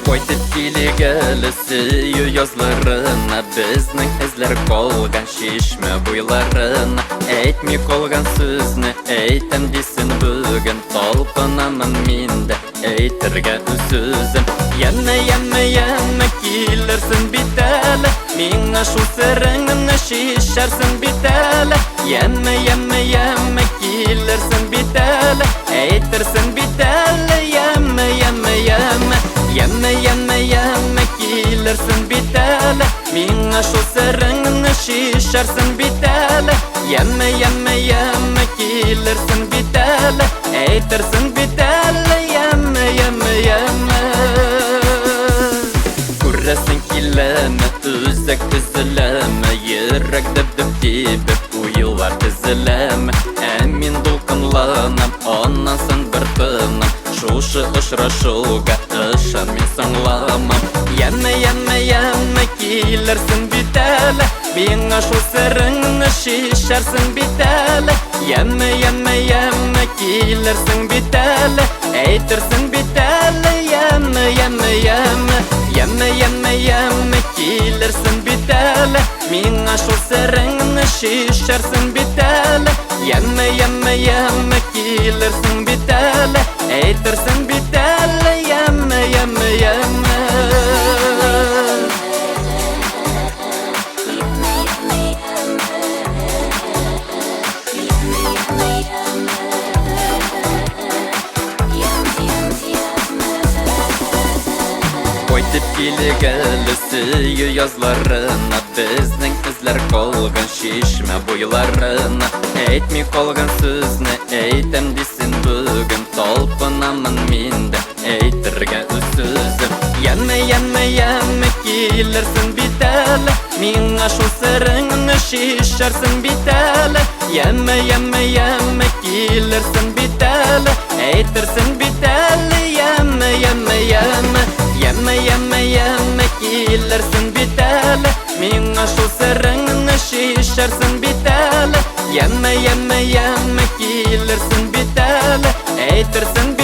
Koyduk bilgeli süyü yazlarına, bizning izler kolgan şişme buylarına. Aytmay kolgan so'zni aytam desin bugun, talpinaman menda aytirga so'zim. Yana kelarsin bitali, menga shu siringni shisharsin bitali. Yana kelarsin bitali, aytirsin bitali. Yana kelarsin bitali, menga shu siringni shisharsin bitali. Yana kelarsin bitali, aytirsin bitali. Yana Kurrasin kilami, uzak üzülami, yurak dib tebib, uyular tizilami. Amin dolqinlanam, onansan bir tinam, shu uchrashuvga ishon men sanglamam. Yana kelarsin bitali, menga shu siringni shisharsin bitali. Yana kelarsin bitali, aytirsin bitali. Yana kelarsin bitali, menga shu siringni shisharsin bitali. Yana kelarsin bitali, aytirsin bitali. Yana Koyduk bilgeli süyü yazlarına, bizning izler kolgan şişme buylarına. Aytmay kolgan so'zni aytam desin bugun, talpinaman menda aytirga so'zim. Yana kelarsin bitali, menga shu siringni shisharsin bitali. Yana kelarsin bitali, aytirsin bitali. Yana kelarsin bitali, menga shu siringni shisharsin bitali. Yana kelarsin bitali, aytirsin